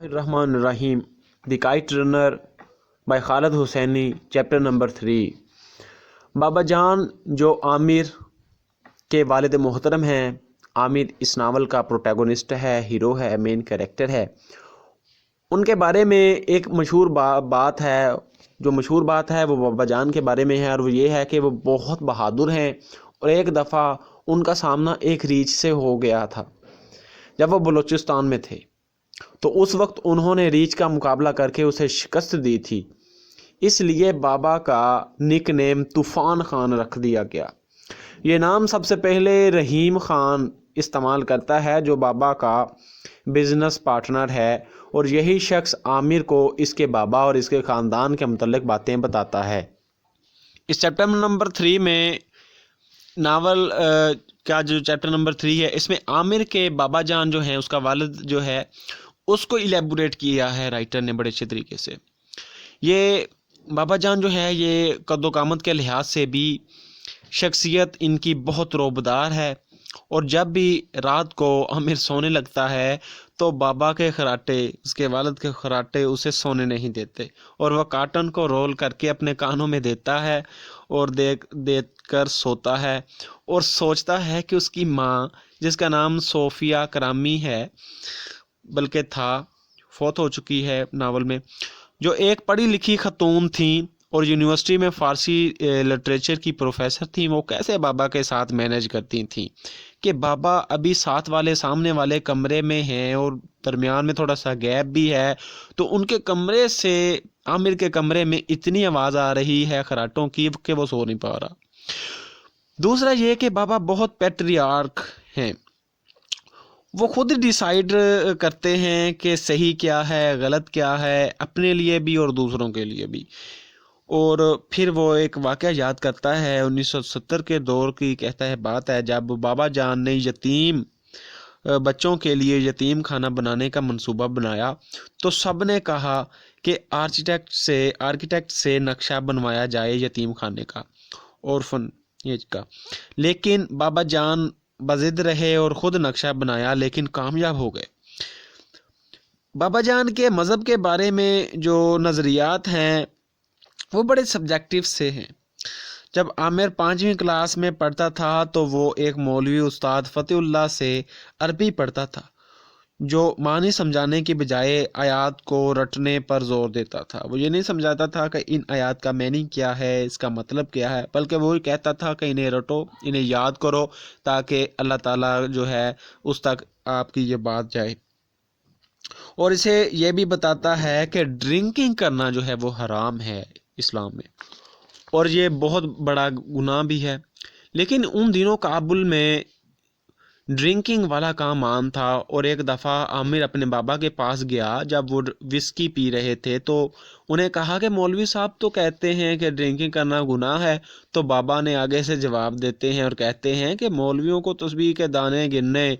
الرحمن الرحیم the kite runner by Khaled Hosseini chapter number 3۔ بابا جان جو عامر کے والد محترم ہیں، عامر اس ناول کا پروٹیگونسٹ ہے، ہیرو ہے، مین کریکٹر ہے۔ ان کے بارے میں ایک مشہور بات ہے، جو مشہور بات ہے وہ بابا جان کے بارے میں ہے، اور وہ یہ ہے کہ وہ بہت بہادر ہیں، اور ایک دفعہ ان کا سامنا ایک ریچھ سے ہو گیا تھا جب وہ بلوچستان میں تھے، تو اس وقت انہوں نے ریچھ کا مقابلہ کر کے اسے شکست دی تھی۔ اس لیے بابا کا نک نیم طوفان خان رکھ دیا گیا۔ یہ نام سب سے پہلے رحیم خان استعمال کرتا ہے، جو بابا کا بزنس پارٹنر ہے، اور یہی شخص عامر کو اس کے بابا اور اس کے خاندان کے متعلق باتیں بتاتا ہے۔ اس چیپٹر نمبر 3 میں ناول کا جو چیپٹر نمبر 3 ہے، اس میں عامر کے بابا جان جو ہیں، اس کا والد جو ہے، اس کو ایلیبوریٹ کیا ہے رائٹر نے بڑے اچھے طریقے سے۔ یہ بابا جان جو ہے، یہ قد و قامت کے لحاظ سے بھی شخصیت ان کی بہت روبدار ہے، اور جب بھی رات کو عامر سونے لگتا ہے تو بابا کے خراٹے، اس کے والد کے خراٹے اسے سونے نہیں دیتے، اور وہ کاٹن کو رول کر کے اپنے کانوں میں دیتا ہے اور دیکھ کر سوتا ہے، اور سوچتا ہے کہ اس کی ماں، جس کا نام صوفیہ کرامی ہے، بلکہ تھا، فوت ہو چکی ہے ناول میں، جو ایک پڑھی لکھی خاتون تھیں اور یونیورسٹی میں فارسی لٹریچر کی پروفیسر تھیں، وہ کیسے بابا کے ساتھ مینج کرتی تھیں کہ بابا ابھی ساتھ والے سامنے والے کمرے میں ہیں اور درمیان میں تھوڑا سا گیپ بھی ہے، تو ان کے کمرے سے عامر کے کمرے میں اتنی آواز آ رہی ہے خراٹوں کی کہ وہ سو نہیں پا رہا۔ دوسرا یہ کہ بابا بہت پیٹریارک ہیں، وہ خود ڈیسائیڈ کرتے ہیں کہ صحیح کیا ہے، غلط کیا ہے، اپنے لیے بھی اور دوسروں کے لیے بھی۔ اور پھر وہ ایک واقعہ یاد کرتا ہے 1970 کے دور کی، کہتا ہے بات ہے جب بابا جان نے یتیم بچوں کے لیے یتیم کھانا بنانے کا منصوبہ بنایا، تو سب نے کہا کہ آرکیٹیکٹ سے نقشہ بنوایا جائے یتیم خانے کا، اورفن ایج کا، لیکن بابا جان بضد رہے اور خود نقشہ بنایا، لیکن کامیاب ہو گئے۔ بابا جان کے مذہب کے بارے میں جو نظریات ہیں وہ بڑے سبجیکٹیو سے ہیں۔ جب عامر 5ویں کلاس میں پڑھتا تھا تو وہ ایک مولوی استاد فتح اللہ سے عربی پڑھتا تھا، جو معنی سمجھانے کی بجائے آیات کو رٹنے پر زور دیتا تھا۔ وہ یہ نہیں سمجھاتا تھا کہ ان آیات کا میننگ کیا ہے، اس کا مطلب کیا ہے، بلکہ وہ کہتا تھا کہ انہیں رٹو، انہیں یاد کرو، تاکہ اللہ تعالیٰ جو ہے اس تک آپ کی یہ بات جائے۔ اور اسے یہ بھی بتاتا ہے کہ ڈرنکنگ کرنا جو ہے وہ حرام ہے اسلام میں، اور یہ بہت بڑا گناہ بھی ہے۔ لیکن ان دنوں کابل میں ڈرنکنگ والا کام عام تھا، اور ایک دفعہ عامر اپنے بابا کے پاس گیا جب وہ وسکی پی رہے تھے، تو انہیں کہا کہ مولوی صاحب تو کہتے ہیں کہ ڈرنکنگ کرنا گناہ ہے۔ تو بابا نے آگے سے جواب دیتے ہیں اور کہتے ہیں کہ مولویوں کو تسبیح کے دانے گننے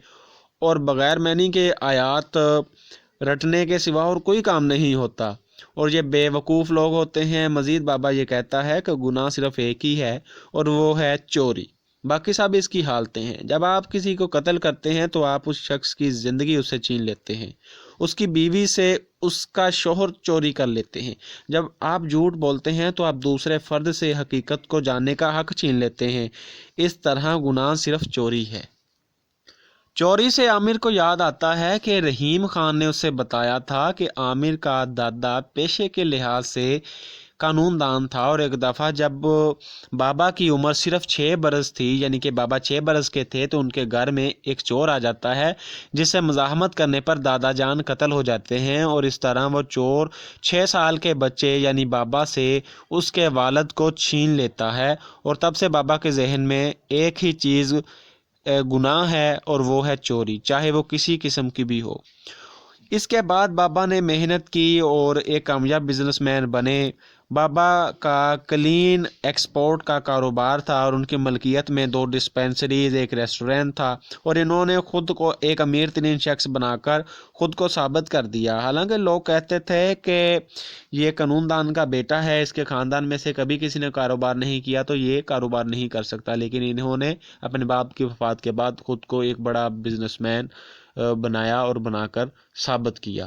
اور بغیر معنی کے آیات رٹنے کے سوا اور کوئی کام نہیں ہوتا، اور یہ بے وقوف لوگ ہوتے ہیں۔ مزید بابا یہ کہتا ہے کہ گناہ صرف ایک ہی ہے، اور وہ ہے چوری، باقی سب اس کی حالتیں ہیں۔ جب آپ کسی کو قتل کرتے ہیں تو آپ اس شخص کی زندگی اس سے چھین لیتے ہیں، اس کی بیوی سے اس کا شوہر چوری کر لیتے ہیں۔ جب آپ جھوٹ بولتے ہیں تو آپ دوسرے فرد سے حقیقت کو جاننے کا حق چھین لیتے ہیں۔ اس طرح گناہ صرف چوری ہے۔ چوری سے عامر کو یاد آتا ہے کہ رحیم خان نے اسے بتایا تھا کہ عامر کا دادا پیشے کے لحاظ سے قانون دان تھا، اور ایک دفعہ جب بابا کی عمر صرف 6 برس تھی، یعنی کہ بابا 6 برس کے تھے، تو ان کے گھر میں ایک چور آ جاتا ہے، جس سے مزاحمت کرنے پر دادا جان قتل ہو جاتے ہیں، اور اس طرح وہ چور 6 سال کے بچے یعنی بابا سے اس کے والد کو چھین لیتا ہے، اور تب سے بابا کے ذہن میں ایک ہی چیز گناہ ہے، اور وہ ہے چوری، چاہے وہ کسی قسم کی بھی ہو۔ اس کے بعد بابا نے محنت کی اور ایک کامیاب بزنس مین بنے۔ بابا کا کلین ایکسپورٹ کا کاروبار تھا، اور ان کی ملکیت میں 2 ڈسپینسریز، ایک ریسٹورنٹ تھا، اور انہوں نے خود کو ایک امیر ترین شخص بنا کر خود کو ثابت کر دیا۔ حالانکہ لوگ کہتے تھے کہ یہ قانون دان کا بیٹا ہے، اس کے خاندان میں سے کبھی کسی نے کاروبار نہیں کیا تو یہ کاروبار نہیں کر سکتا، لیکن انہوں نے اپنے باپ کی وفات کے بعد خود کو ایک بڑا بزنس مین بنایا اور بنا کر ثابت کیا۔